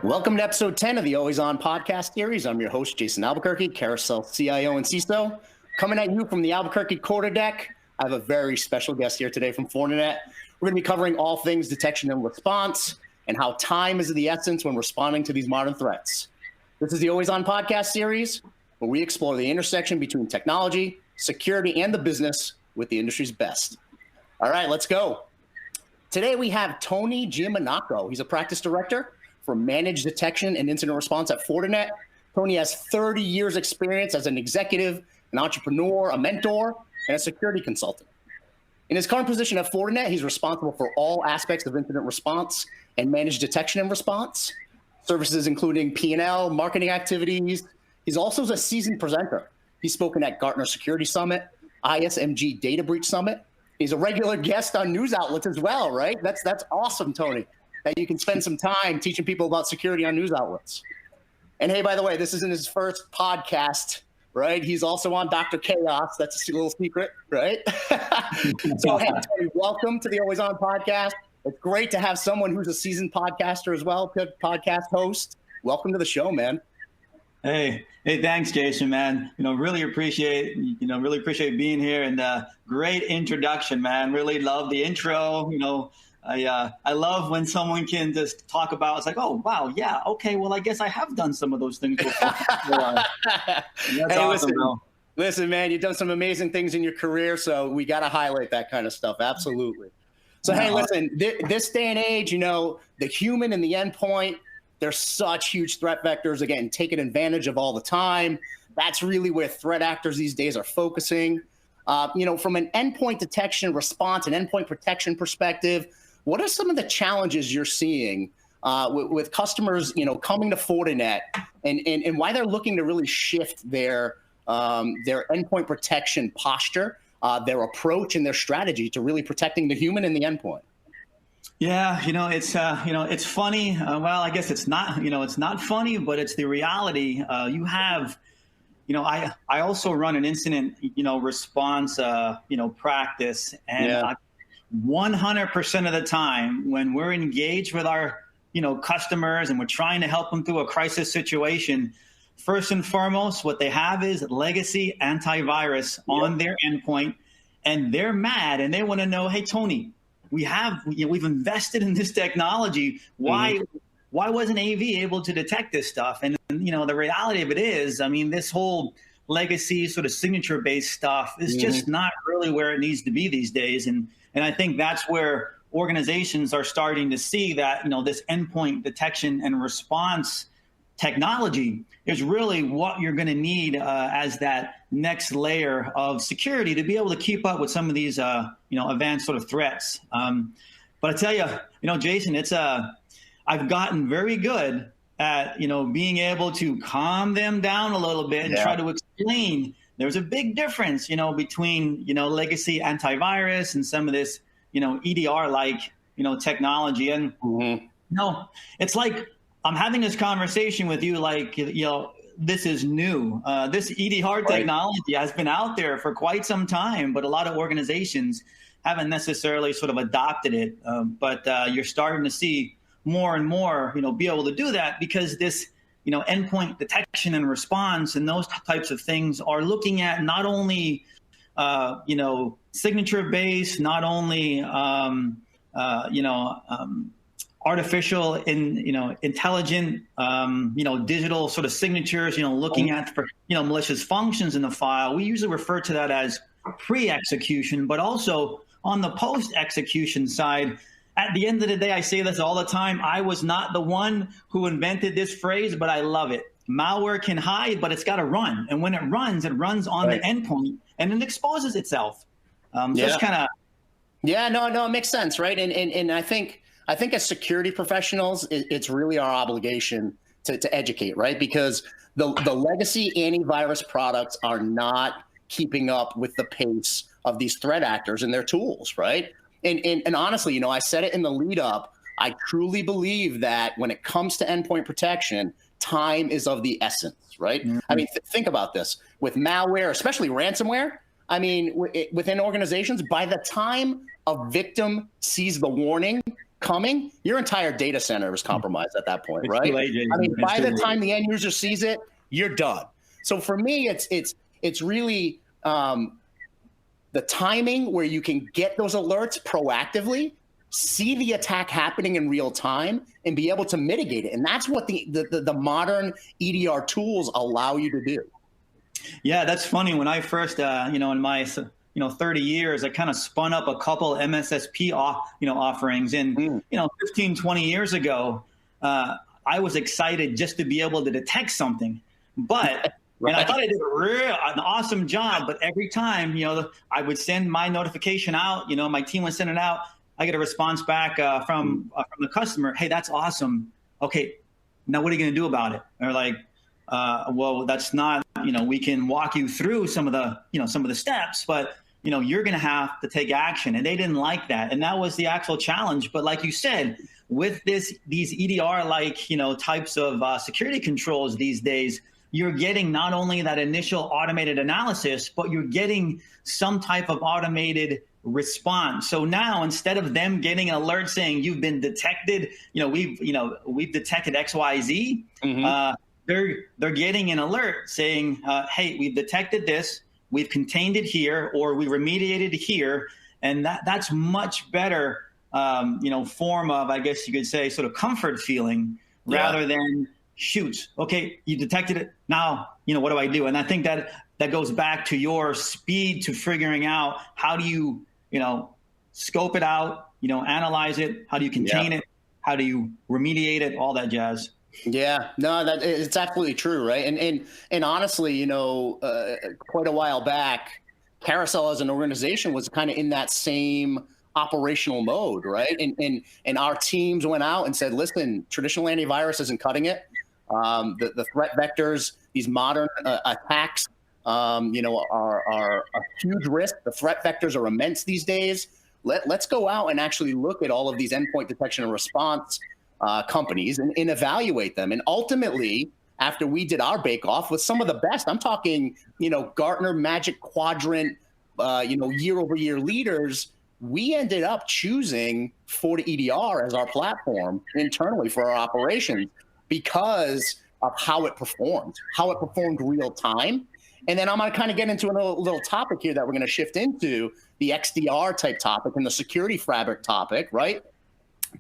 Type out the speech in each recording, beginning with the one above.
Welcome to episode 10 of the Always On podcast series. I'm your host, Jason Albuquerque, Carousel CIO and CISO. Coming at you from the Albuquerque quarterdeck, I have a very special guest here today from Fortinet. We're going to be covering all things detection and response and how time is of the essence when responding to these modern threats. This is the Always On podcast series, where we explore the intersection between technology, security, and the business with the industry's best. All right, let's go. Today we have Tony Giandomenico. He's a practice director for managed detection and incident response at Fortinet. Tony has 30 years experience as an executive, an entrepreneur, a mentor, and a security consultant. In his current position at Fortinet, he's responsible for all aspects of incident response and managed detection and response, services including P&L, marketing activities. He's also a seasoned presenter. He's spoken at Gartner Security Summit, ISMG Data Breach Summit. He's a regular guest on news outlets as well, right? That's awesome, Tony, that you can spend some time teaching people about security on news outlets. And hey, by the way, this isn't his first podcast, right? He's also on Dr. Chaos. That's a little secret, right? So hey, Tony, welcome to the Always On podcast. It's great to have someone who's a seasoned podcaster as well, good podcast host. Welcome to the show, man. Hey, thanks, Jason, man. Really appreciate being here, and great introduction, man. Really love the intro. I love when someone can just talk about, it's like, oh, wow, yeah, okay, well, I guess I have done some of those things before. That's awesome, bro. Listen, man, you've done some amazing things in your career, so we got to highlight that kind of stuff. Absolutely. So, hey, listen, this day and age, the human and the endpoint, they're such huge threat vectors, again, taken advantage of all the time. That's really where threat actors these days are focusing. From an endpoint detection response and endpoint protection perspective, what are some of the challenges you're seeing with customers, coming to Fortinet and why they're looking to really shift their endpoint protection posture, their approach and their strategy to really protecting the human and the endpoint? Yeah, it's funny. Well, I guess it's not, it's not funny, but it's the reality. You have, I also run an incident, response, practice, and 100% of the time when we're engaged with our, customers and we're trying to help them through a crisis situation, first and foremost, what they have is legacy antivirus on their endpoint, and they're mad and they want to know, hey, Tony, we've invested in this technology. Why wasn't AV able to detect this stuff? And the reality of it is, this whole legacy sort of signature-based stuff is just not really where it needs to be these days. And I think that's where organizations are starting to see that, this endpoint detection and response technology is really what you're going to need as that next layer of security to be able to keep up with some of these, advanced sort of threats. But I tell you, Jason, I've gotten very good at, being able to calm them down a little bit and try to explain there's a big difference, between, legacy antivirus and some of this, EDR-like, technology. And, it's like I'm having this conversation with you like, this is new. This EDR technology has been out there for quite some time, but a lot of organizations haven't necessarily sort of adopted it. But you're starting to see more and more, be able to do that because this, endpoint detection and response and those types of things are looking at not only, signature-based, not only, artificial intelligent, digital sort of signatures, looking at, malicious functions in the file. We usually refer to that as pre-execution, but also on the post-execution side. At the end of the day, I say this all the time. I was not the one who invented this phrase, but I love it. Malware can hide, but it's got to run. And when it runs on the endpoint and it exposes itself. It's kind of. Yeah, no, it makes sense, right? And I think as security professionals, it's really our obligation to educate, right? Because the legacy antivirus products are not keeping up with the pace of these threat actors and their tools, right? And honestly, I said it in the lead up, I truly believe that when it comes to endpoint protection, time is of the essence, right? Mm-hmm. Think about this. With malware, especially ransomware, within organizations, by the time a victim sees the warning coming, your entire data center is compromised at that point, It's right? too late, Jason. I mean, It's by too the late. time the end user sees it, you're done. So for me, it's really the timing where you can get those alerts proactively, see the attack happening in real time, and be able to mitigate it. And that's what the modern EDR tools allow you to do. Yeah, that's funny. When I first, in my 30 years, I kind of spun up a couple MSSP offerings, and 15, 20 years ago, I was excited just to be able to detect something, but. Right. And I thought I did an awesome job, but every time, I would send my notification out, my team would send it out. I get a response back from the customer. Hey, that's awesome. Okay, now what are you going to do about it? They're like, well, that's not, we can walk you through some of the steps, but you're going to have to take action. And they didn't like that. And that was the actual challenge. But like you said, with these EDR types of security controls these days, you're getting not only that initial automated analysis, but you're getting some type of automated response. So now, instead of them getting an alert saying you've been detected, we've detected XYZ, they're getting an alert saying, hey, we've detected this, we've contained it here, or we remediated it here, and that's much better, form of, I guess you could say, sort of comfort feeling, rather than shoot, okay, you detected it. Now, what do I do? And I think that goes back to your speed to figuring out how do you, scope it out, analyze it, how do you contain it, how do you remediate it, all that jazz. Yeah, no, it's absolutely true, right? And honestly, quite a while back, Carousel as an organization was kind of in that same operational mode, right? And our teams went out and said, listen, traditional antivirus isn't cutting it. The threat vectors, these modern attacks, are a huge risk. The threat vectors are immense these days. Let's go out and actually look at all of these endpoint detection and response companies and evaluate them. And ultimately, after we did our bake-off with some of the best, I'm talking, Gartner Magic Quadrant, year-over-year leaders, we ended up choosing FortiEDR as our platform internally for our operations because of how it performed real time. And then I'm going to kind of get into a little topic here that we're going to shift into, the XDR type topic and the security fabric topic, right?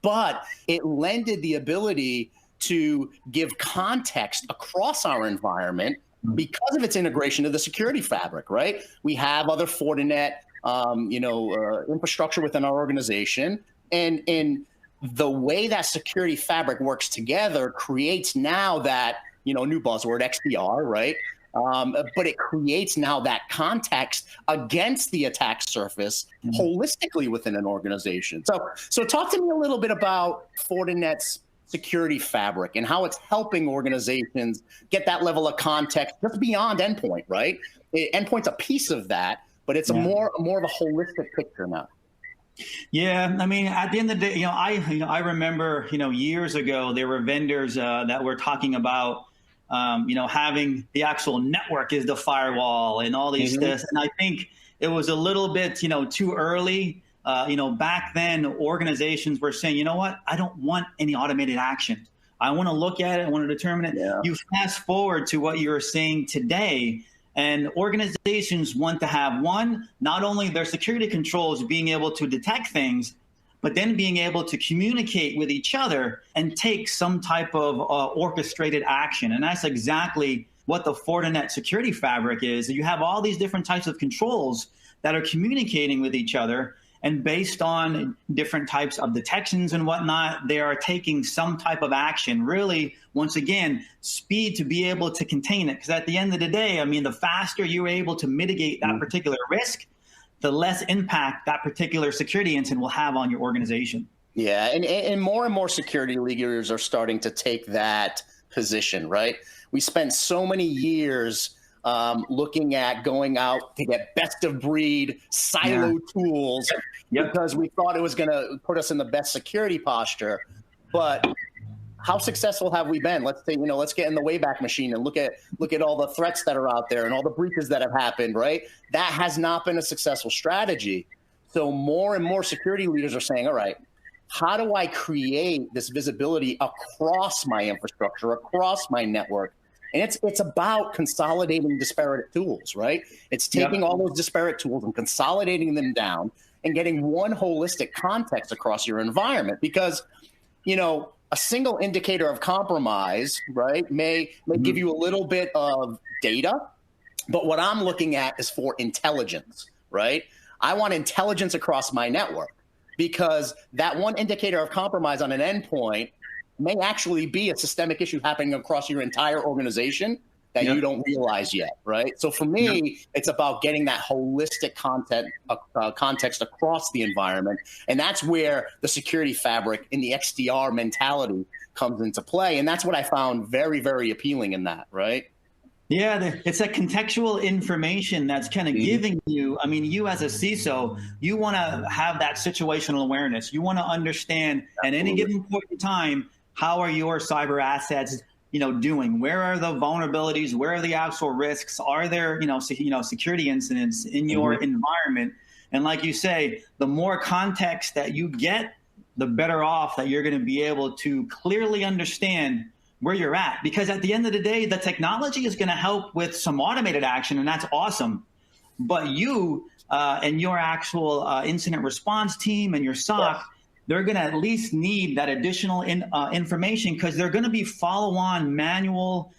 But it lended the ability to give context across our environment because of its integration to the security fabric, right? We have other Fortinet, infrastructure within our organization, and the way that security fabric works together creates now that, new buzzword, XDR, right? But it creates now that context against the attack surface holistically within an organization. So talk to me a little bit about Fortinet's security fabric and how it's helping organizations get that level of context just beyond endpoint, right? Endpoint's a piece of that, but it's more of a holistic picture now. Yeah, I mean, at the end of the day, I remember, years ago, there were vendors that were talking about, having the actual network is the firewall and all these things. And I think it was a little bit, too early. Back then, organizations were saying, you know what, I don't want any automated action. I want to look at it. I want to determine it. Yeah. You fast forward to what you're saying today, and organizations want to have, one, not only their security controls being able to detect things, but then being able to communicate with each other and take some type of orchestrated action. And that's exactly what the Fortinet security fabric is. You have all these different types of controls that are communicating with each other. And based on different types of detections and whatnot, they are taking some type of action. Really, once again, speed to be able to contain it. Because at the end of the day, I mean, the faster you're able to mitigate that particular risk, the less impact that particular security incident will have on your organization. Yeah, and more security leaders are starting to take that position, right? We spent so many years looking at going out to get best of breed silo tools because we thought it was going to put us in the best security posture. But how successful have we been? Let's say, let's get in the Wayback Machine and look at all the threats that are out there and all the breaches that have happened, right? That has not been a successful strategy. So more and more security leaders are saying, all right, how do I create this visibility across my infrastructure, across my network? And it's about consolidating disparate tools, right? It's taking all those disparate tools and consolidating them down and getting one holistic context across your environment. Because, a single indicator of compromise, right, may give you a little bit of data, but what I'm looking at is for intelligence, right? I want intelligence across my network, because that one indicator of compromise on an endpoint may actually be a systemic issue happening across your entire organization that you don't realize yet, right? So for me, it's about getting that holistic context across the environment. And that's where the security fabric in the XDR mentality comes into play. And that's what I found very, very appealing in that, right? Yeah, it's that contextual information that's kind of giving you, you as a CISO, you want to have that situational awareness. You want to understand at any given point in time, how are your cyber assets, doing? Where are the vulnerabilities? Where are the actual risks? Are there, security incidents in your environment? And like you say, the more context that you get, the better off that you're going to be able to clearly understand where you're at. Because at the end of the day, the technology is going to help with some automated action, and that's awesome. But you and your actual incident response team and your SOC, they're going to at least need that additional information, because they're going to be follow-on manual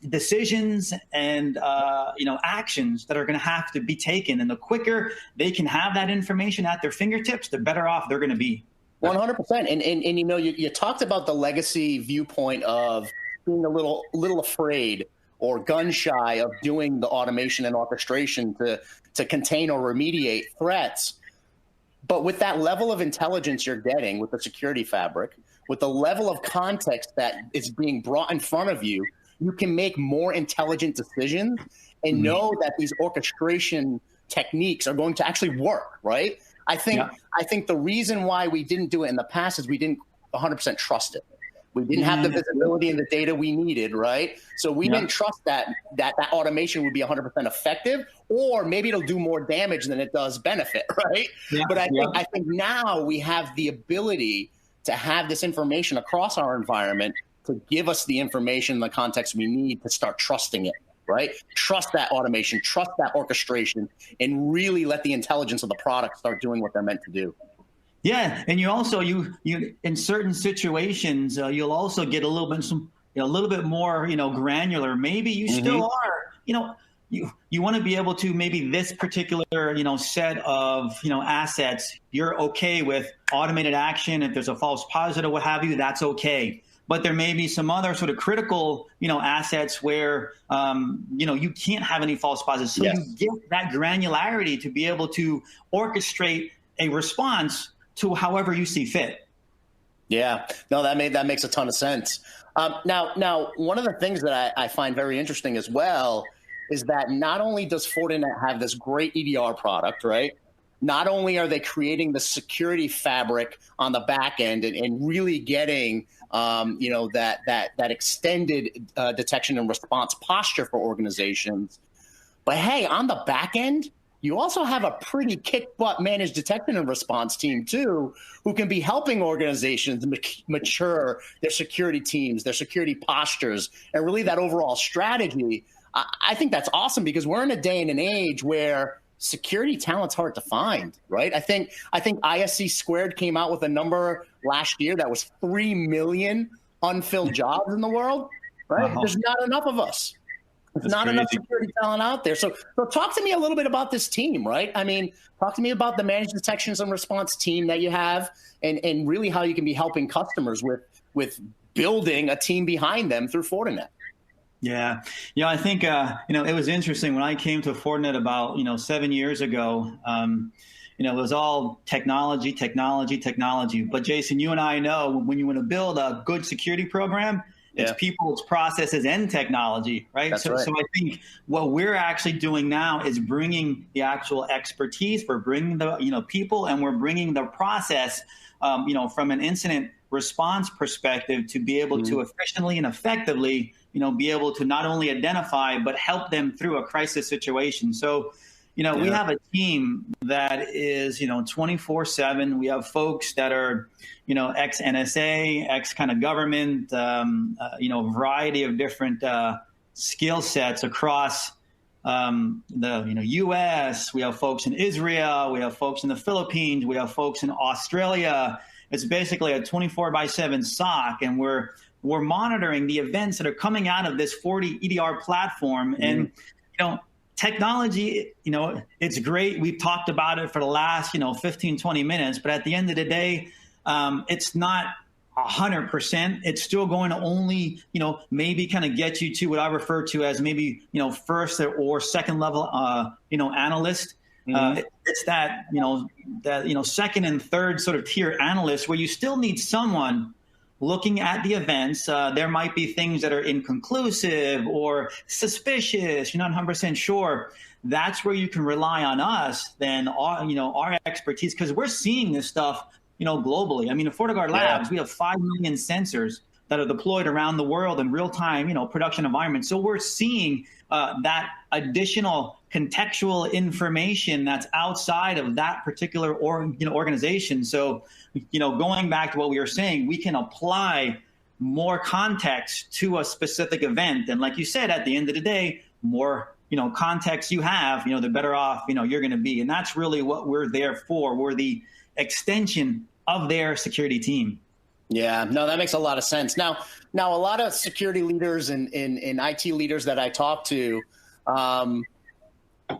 decisions and actions that are going to have to be taken. And the quicker they can have that information at their fingertips, the better off they're going to be. 100%. And you talked about the legacy viewpoint of being a little afraid or gun shy of doing the automation and orchestration to contain or remediate threats. But with that level of intelligence you're getting with the security fabric, with the level of context that is being brought in front of you, you can make more intelligent decisions and know that these orchestration techniques are going to actually work, right? I think the reason why we didn't do it in the past is we didn't 100% trust it. We didn't have the visibility and the data we needed, right? So we didn't trust that automation would be 100% effective, or maybe it'll do more damage than it does benefit, right? But I think now we have the ability to have this information across our environment to give us the information, the context we need to start trusting it, right? Trust that automation, trust that orchestration, and really let the intelligence of the product start doing what they're meant to do. Yeah, and you also you in certain situations you'll also get a little bit more granular. Maybe you still are you want to be able to, maybe this particular set of assets, you're okay with automated action. If there's a false positive, what have you, that's okay. But there may be some other sort of critical assets where you can't have any false positives. So you get that granularity to be able to orchestrate a response to however you see fit. Yeah, no, that makes a ton of sense. Now, one of the things that I find very interesting as well is that not only does Fortinet have this great EDR product, right? Not only are they creating the security fabric on the back end and really getting that extended detection and response posture for organizations, but hey, on the back end, you also have a pretty kick-butt managed detection and response team too, who can be helping organizations mature their security teams, their security postures, and really that overall strategy. I think that's awesome, because we're in a day and an age where security talent's hard to find, right? I think ISC Squared came out with a number last year that was 3 million unfilled jobs in the world, right? There's not enough of us. There's not enough security talent out there. So talk to me a little bit about this team, right? I mean, talk to me about the managed detections and response team that you have, and really how you can be helping customers with building a team behind them through Fortinet. Yeah. I think, it was interesting when I came to Fortinet about, 7 years ago. It was all technology. But Jason, you and I know when you want to build a good security program, it's people, it's processes, and technology, right? So I think what we're actually doing now is bringing the actual expertise. We're bringing the people, and we're bringing the process, from an incident response perspective, to be able to efficiently and effectively, be able to not only identify but help them through a crisis situation. So, we have a team that is, 24/7. We have folks that are, ex-NSA, ex kind of government, a variety of different skill sets across the U.S. We have folks in Israel. We have folks in the Philippines. We have folks in Australia. It's basically a 24/7 SOC, and we're monitoring the events that are coming out of this FortiEDR platform. And technology, it's great. We've talked about it for the last 15, 20 minutes, but at the end of the day, it's not 100%. It's still going to only, maybe kind of get you to what I refer to as maybe, first or second level, analyst. It's that, second and third sort of tier analyst where you still need someone looking at the events. There might be things that are inconclusive or suspicious. You're not 100% sure. That's where you can rely on us, then our expertise, because we're seeing this stuff globally. I mean, at FortiGuard Labs, we have 5 million sensors that are deployed around the world in real-time, production environments. So we're seeing that additional contextual information that's outside of that particular organization. So, going back to what we were saying, we can apply more context to a specific event. And like you said, at the end of the day, more context you have, the better off you're going to be. And that's really what we're there for. We're the extension of their security team. Yeah, no, that makes a lot of sense. Now a lot of security leaders and IT leaders that I talk to,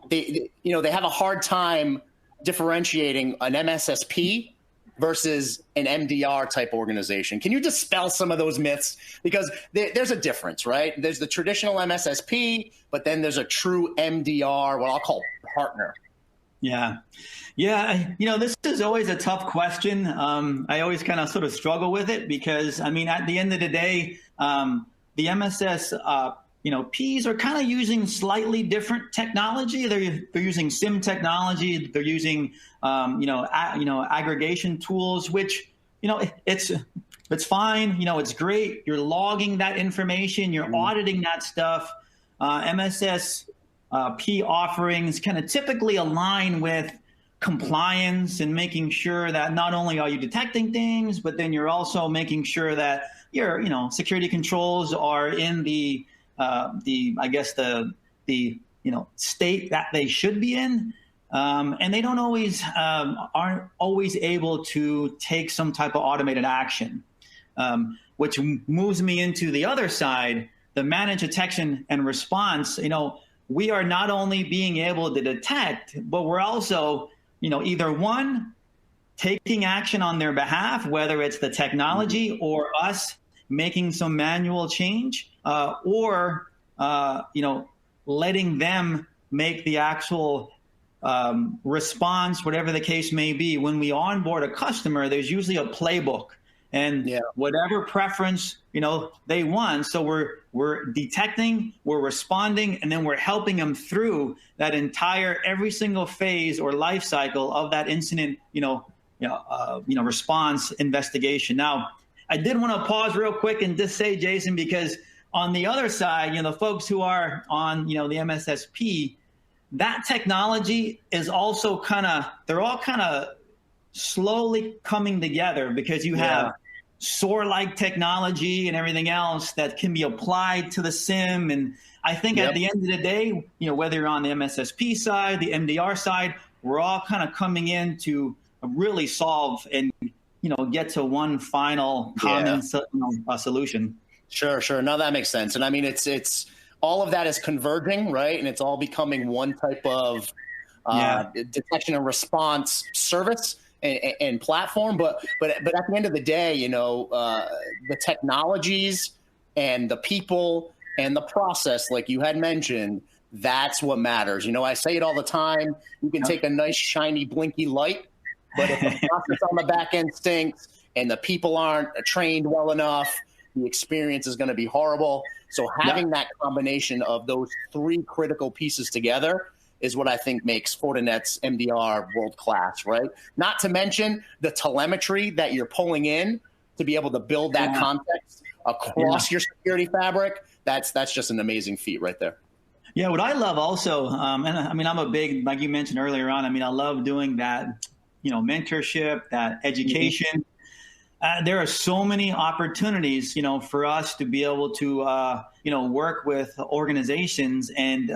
they have a hard time differentiating an MSSP versus an MDR type organization. Can you dispel some of those myths? Because there's a difference, right? There's the traditional MSSP, but then there's a true MDR, what I'll call partner. Yeah. This is always a tough question. I always kind of sort of struggle with it because, I mean, at the end of the day, the MSS, Ps are kind of using slightly different technology. They're using SIM technology. They're using, aggregation tools, which, it's fine. It's great. You're logging that information. You're auditing that stuff. MSSP offerings kind of typically align with compliance and making sure that not only are you detecting things, but then you're also making sure that your, security controls are in the state that they should be in. And they don't always, aren't always able to take some type of automated action, which moves me into the other side, the managed detection and response. We are not only being able to detect, but we're also, either one, taking action on their behalf, whether it's the technology or us making some manual change, or letting them make the actual response, whatever the case may be. When we onboard a customer, there's usually a playbook and whatever preference they want. So we're detecting, we're responding, and then we're helping them through that entire every single phase or life cycle of that incident response investigation. Now, I did want to pause real quick and just say, Jason, because on the other side, the folks who are on the MSSP, that technology is also they're all kind of slowly coming together because you have SOAR-like technology and everything else that can be applied to the SIM. And I think at the end of the day, whether you're on the MSSP side, the MDR side, we're all kind of coming in to really solve and, get to one final common solution. Sure. No, that makes sense. And I mean, it's all of that is converging, right? And it's all becoming one type of detection and response service and platform. But at the end of the day, the technologies and the people and the process, like you had mentioned, that's what matters. I say it all the time. You can take a nice, shiny, blinky light, but if the process on the back end stinks and the people aren't trained well enough, the experience is going to be horrible. So having that combination of those three critical pieces together is what I think makes Fortinet's MDR world-class, right? Not to mention the telemetry that you're pulling in to be able to build that context across your security fabric. That's just an amazing feat right there. Yeah, what I love also, and I mean, I'm a big, like you mentioned earlier on, I mean, I love doing that, mentorship, that education. There are so many opportunities, for us to be able to, work with organizations and,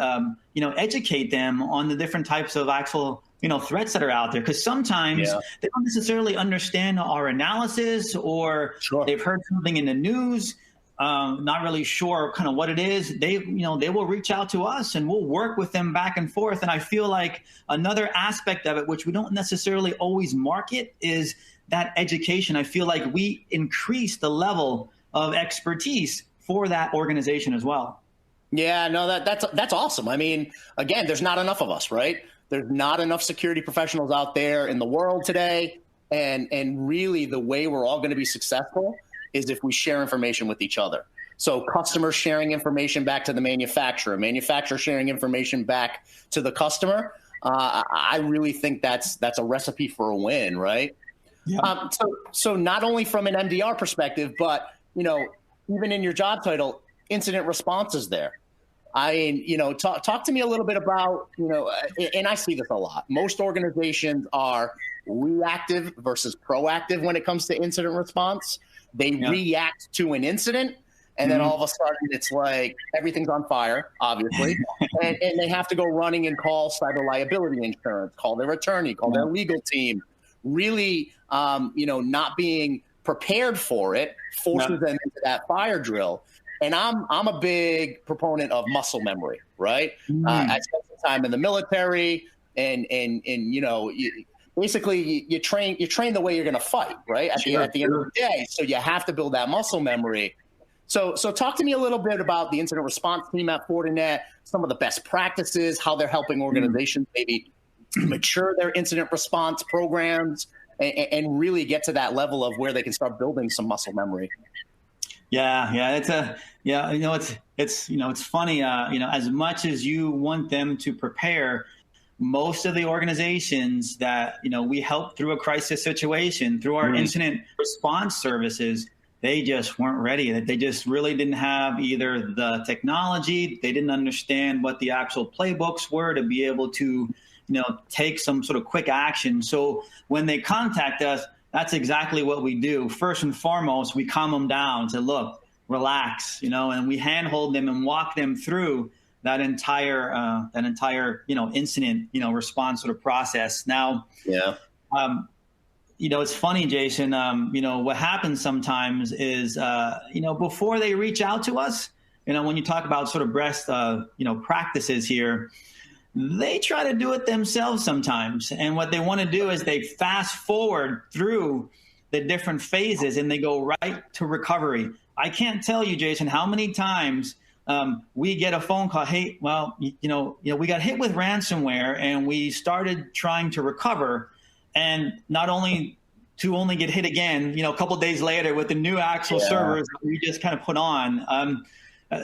educate them on the different types of actual, threats that are out there. Because sometimes Yeah, they don't necessarily understand our analysis, or sure. they've heard something in the news, not really sure kind of what it is. They will reach out to us and we'll work with them back and forth. And I feel like another aspect of it, which we don't necessarily always market, is that education. I feel like we increase the level of expertise for that organization as well. Yeah, no, that's awesome. I mean, again, there's not enough of us, right? There's not enough security professionals out there in the world today. And really the way we're all going to be successful is if we share information with each other. So customers sharing information back to the manufacturer sharing information back to the customer. I really think that's a recipe for a win, right? Yeah. So not only from an MDR perspective, but, even in your job title, incident response is there. I mean, talk to me a little bit about, and I see this a lot. Most organizations are reactive versus proactive when it comes to incident response. They react to an incident, and then all of a sudden it's like everything's on fire, obviously, and they have to go running and call cyber liability insurance, call their attorney, call their legal team. Really, not being prepared for it forces them into that fire drill. And I'm a big proponent of muscle memory, right? I spent some time in the military, and basically you train the way you're going to fight, right? At the end of the day, so you have to build that muscle memory. So talk to me a little bit about the incident response team at Fortinet, some of the best practices, how they're helping organizations maybe mature their incident response programs, and really get to that level of where they can start building some muscle memory. Yeah, it's funny. As much as you want them to prepare, most of the organizations that we help through a crisis situation, through our incident response services, they just weren't ready. They just really didn't have either the technology, they didn't understand what the actual playbooks were to be able to, take some sort of quick action. So when they contact us, that's exactly what we do. First and foremost, we calm them down, say, look, relax, and we handhold them and walk them through that entire incident, response sort of process. Now, it's funny, Jason, what happens sometimes is, before they reach out to us, when you talk about sort of best, practices here, they try to do it themselves sometimes. And what they want to do is they fast forward through the different phases and they go right to recovery. I can't tell you, Jason, how many times we get a phone call. Hey, well, we got hit with ransomware and we started trying to recover, and not only get hit again, a couple of days later with the new actual servers that we just kind of put on.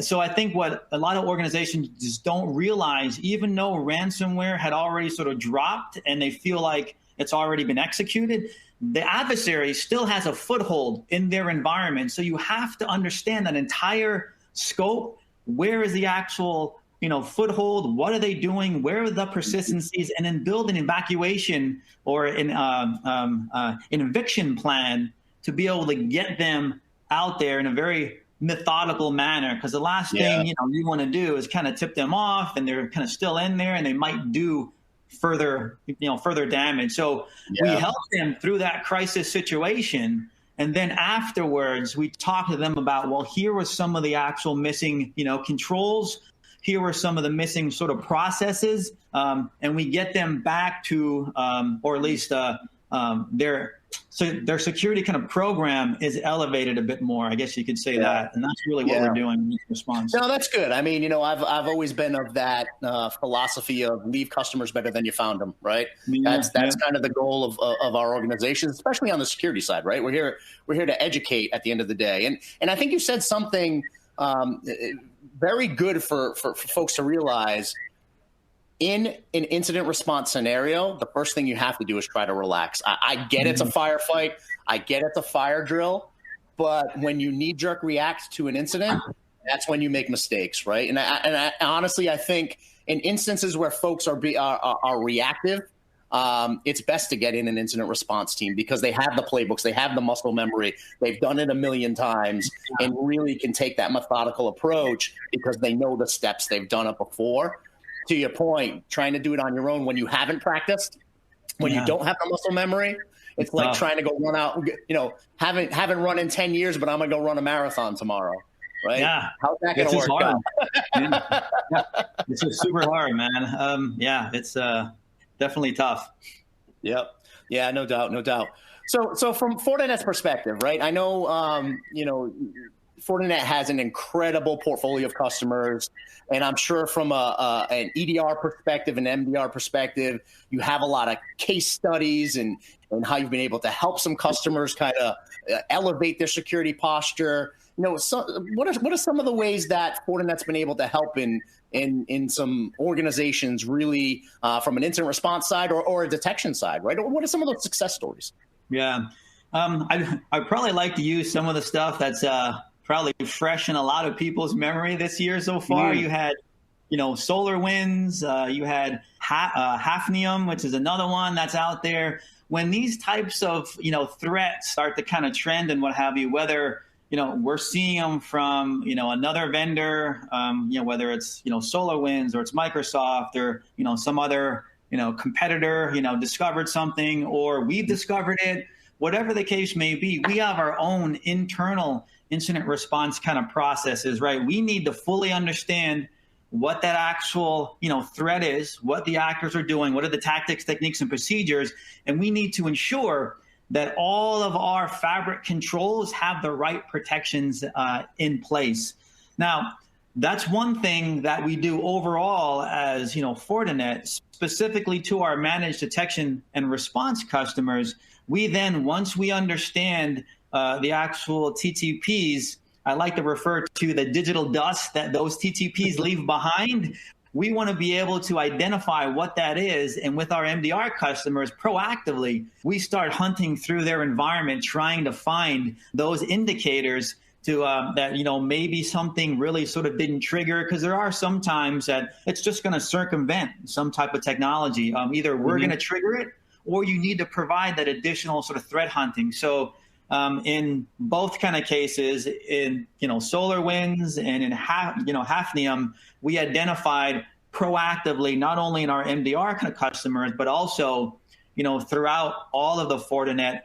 So I think what a lot of organizations just don't realize, even though ransomware had already sort of dropped and they feel like it's already been executed, the adversary still has a foothold in their environment. So you have to understand that entire scope. Where is the actual, foothold? What are they doing? Where are the persistencies? And then build an evacuation or an eviction plan to be able to get them out there in a very methodical manner. Because the last thing you want to do is kind of tip them off, and they're kind of still in there, and they might do further damage. So we help them through that crisis situation. And then afterwards, we talk to them about, well, here were some of the actual missing, controls. Here were some of the missing sort of processes. And we get them back to, or at least their security kind of program is elevated a bit more. I guess you could say that. And that's really what we're doing in response. No, that's good. I mean, I've always been of that philosophy of leave customers better than you found them, right? That's kind of the goal of our organization, especially on the security side, right? We're here to educate at the end of the day. And I think you said something very good for folks to realize. In an incident response scenario, the first thing you have to do is try to relax. I get it's a firefight. I get it's a fire drill. But when you knee-jerk react to an incident, that's when you make mistakes, right? And I honestly, I think in instances where folks are reactive, it's best to get in an incident response team because they have the playbooks, they have the muscle memory, they've done it a million times, and really can take that methodical approach because they know the steps, they've done it before. To your point, trying to do it on your own when you haven't practiced, when you don't have the muscle memory, it's like trying to go run out, haven't run in 10 years, but I'm going to go run a marathon tomorrow, right? Yeah. How's that going to work out? Yeah. This is super hard, man. It's definitely tough. Yep. Yeah, no doubt. So from Fortinet's perspective, right? I know, Fortinet has an incredible portfolio of customers, and I'm sure from an EDR perspective, an MDR perspective, you have a lot of case studies and how you've been able to help some customers kind of elevate their security posture. What are some of the ways that Fortinet's been able to help in some organizations really from an incident response side or a detection side, right? What are some of those success stories? Yeah. I'd probably like to use some of the stuff that's probably fresh in a lot of people's memory this year so far. You had, SolarWinds, you had Hafnium, which is another one that's out there. When these types of, threats start to kind of trend and what have you, whether, we're seeing them from, another vendor, whether it's, SolarWinds or it's Microsoft or, some other, competitor, discovered something or we've discovered it, whatever the case may be, we have our own internal incident response kind of processes, right? We need to fully understand what that actual, threat is, what the actors are doing, what are the tactics, techniques, and procedures, and we need to ensure that all of our fabric controls have the right protections in place. Now, that's one thing that we do overall as, Fortinet, specifically to our managed detection and response customers. We then, once we understand the actual TTPs, I like to refer to the digital dust that those TTPs leave behind. We want to be able to identify what that is. And with our MDR customers, proactively, we start hunting through their environment, trying to find those indicators to that, maybe something really sort of didn't trigger, because there are some times that it's just going to circumvent some type of technology. Either we're going to trigger it or you need to provide that additional sort of threat hunting. So in both kind of cases, in SolarWinds and in Hafnium, we identified proactively not only in our MDR kind of customers, but also throughout all of the Fortinet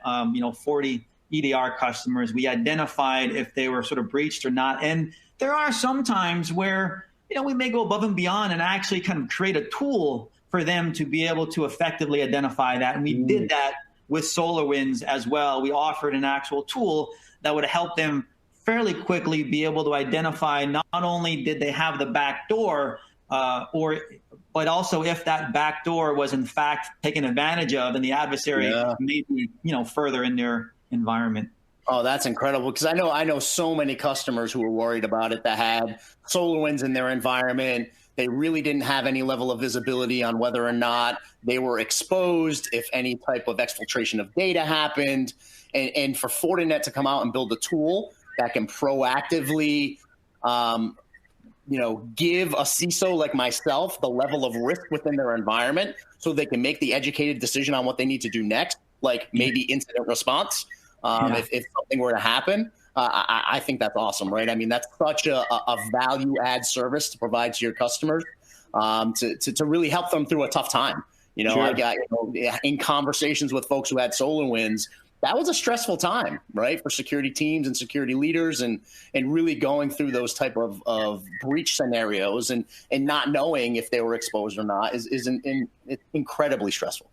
40 EDR customers, we identified if they were sort of breached or not. And there are some times where we may go above and beyond and actually kind of create a tool for them to be able to effectively identify that. And we did that with SolarWinds as well. We offered an actual tool that would help them fairly quickly be able to identify not only did they have the back door, but also if that back door was in fact taken advantage of and the adversary may be further in their environment. Oh, that's incredible, because I know so many customers who were worried about it that had SolarWinds in their environment. They really didn't have any level of visibility on whether or not they were exposed, if any type of exfiltration of data happened. And for Fortinet to come out and build a tool that can proactively, give a CISO like myself the level of risk within their environment so they can make the educated decision on what they need to do next, like maybe incident response, if something were to happen. I think that's awesome, right? I mean, that's such a value add service to provide to your customers to really help them through a tough time. I got in conversations with folks who had SolarWinds, that was a stressful time, right, for security teams and security leaders, and really going through those type of breach scenarios and not knowing if they were exposed or not is incredibly stressful.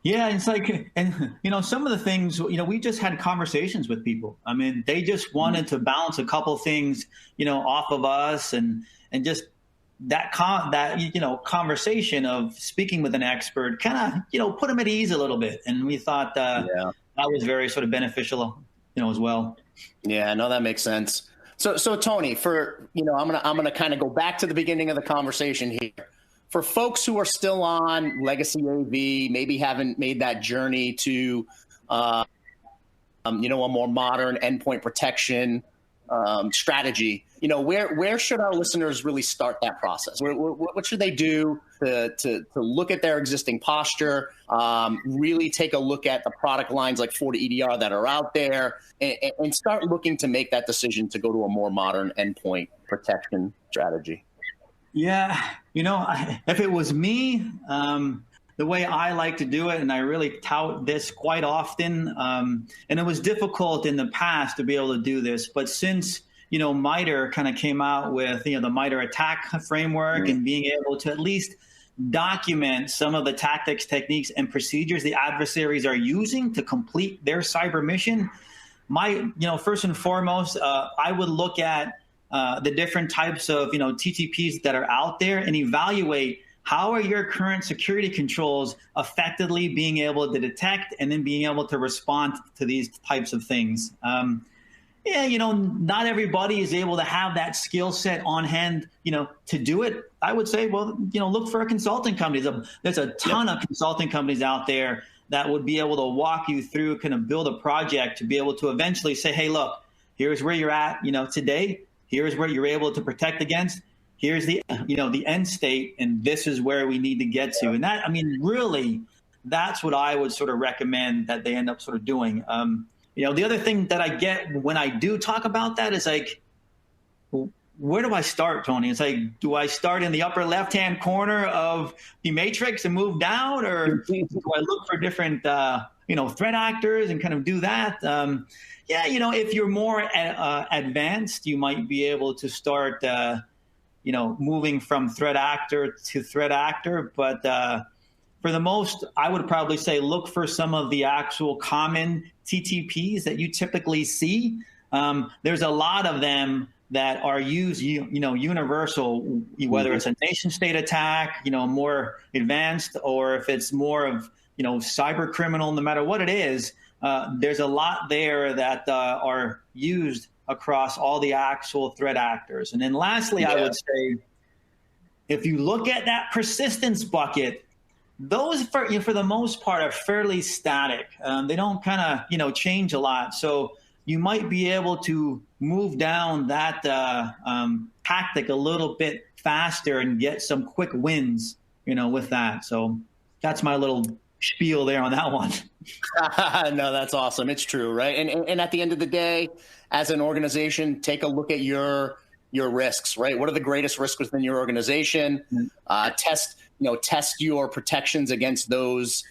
Yeah, it's like, and some of the things, we just had conversations with people. I mean, they just wanted to bounce a couple things, off of us, and just that conversation of speaking with an expert kind of, put them at ease a little bit. And we thought that was very sort of beneficial, as well. Yeah, no, that makes sense. So Tony, I'm gonna kind of go back to the beginning of the conversation here. For folks who are still on legacy AV, maybe haven't made that journey to, a more modern endpoint protection strategy, where should our listeners really start that process? What should they do to look at their existing posture, really take a look at the product lines like FortiEDR that are out there, and start looking to make that decision to go to a more modern endpoint protection strategy? Yeah, if it was me, the way I like to do it, and I really tout this quite often, and it was difficult in the past to be able to do this, but since MITRE kind of came out with the MITRE attack framework and being able to at least document some of the tactics, techniques, and procedures the adversaries are using to complete their cyber mission, first and foremost, I would look at the different types of TTPs that are out there and evaluate how are your current security controls effectively being able to detect and then being able to respond to these types of things. Not everybody is able to have that skill set on hand, to do it. I would say, look for a consulting company. There's a ton of consulting companies out there that would be able to walk you through, kind of build a project to be able to eventually say, hey, look, here's where you're at, today. Here's where you're able to protect against. Here's the, the end state, and this is where we need to get to. And that, really, that's what I would sort of recommend that they end up sort of doing. The other thing that I get when I do talk about that is like, where do I start, Tony? It's like, do I start in the upper left-hand corner of the matrix and move down, or do I look for different, threat actors and kind of do that? If you're more advanced, you might be able to start, moving from threat actor to threat actor. But for the most, I would probably say look for some of the actual common TTPs that you typically see. There's a lot of them that are used, universal, whether it's a nation state attack, more advanced, or if it's more of, cyber criminal, no matter what it is, there's a lot there that are used across all the actual threat actors. And then lastly, I would say, if you look at that persistence bucket, those for the most part are fairly static. They don't kind of, change a lot. So you might be able to move down that tactic a little bit faster and get some quick wins, with that. So that's my little spiel there on that one. No, that's awesome. It's true, right? And at the end of the day, as an organization, take a look at your risks, right? What are the greatest risks within your organization? Test your protections against those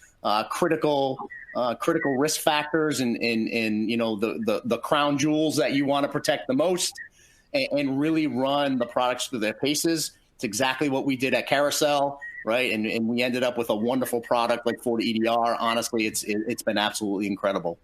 critical risk factors and the crown jewels that you want to protect the most, and really run the products through their paces. It's exactly what we did at Carousel, right? And we ended up with a wonderful product like FortiEDR. Honestly, it's been absolutely incredible.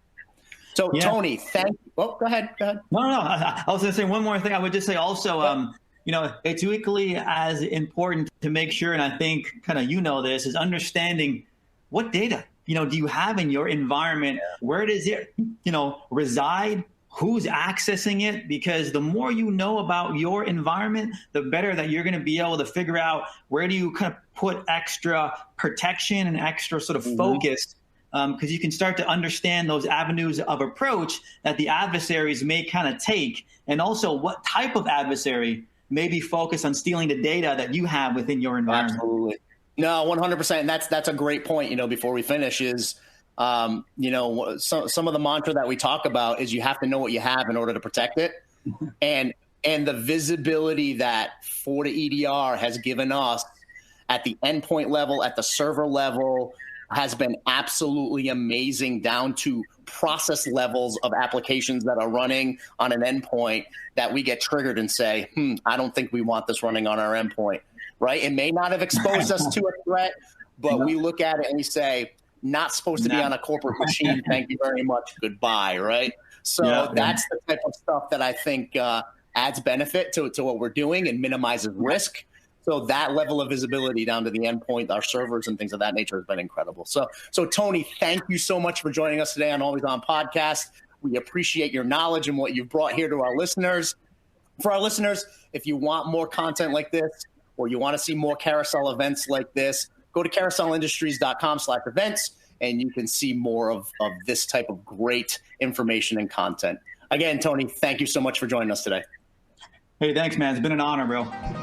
So Tony, thank you. Oh, go ahead. No. I was going to say one more thing. I would just say also, it's equally as important to make sure, and I think kind of this, is understanding what data do you have in your environment? Where does it reside? Who's accessing it? Because the more you know about your environment, the better that you're going to be able to figure out where do you kind of put extra protection and extra sort of focus, because you can start to understand those avenues of approach that the adversaries may kind of take, and also what type of adversary may be focused on stealing the data that you have within your environment. Absolutely. No, 100%. And that's a great point, before we finish is, some of the mantra that we talk about is you have to know what you have in order to protect it. And the visibility that FortiEDR has given us at the endpoint level, at the server level, has been absolutely amazing, down to process levels of applications that are running on an endpoint that we get triggered and say, I don't think we want this running on our endpoint, right? It may not have exposed us to a threat, but we look at it and we say, not supposed to be on a corporate machine. Thank you very much. Goodbye, right? So that's the type of stuff that I think adds benefit to what we're doing and minimizes risk. So that level of visibility down to the endpoint, our servers and things of that nature has been incredible. So Tony, thank you so much for joining us today on Always On Podcast. We appreciate your knowledge and what you've brought here to our listeners. For our listeners, if you want more content like this, or you want to see more Carousel events like this, go to carouselindustries.com/events, and you can see more of this type of great information and content. Again, Tony, thank you so much for joining us today. Hey, thanks, man. It's been an honor, bro.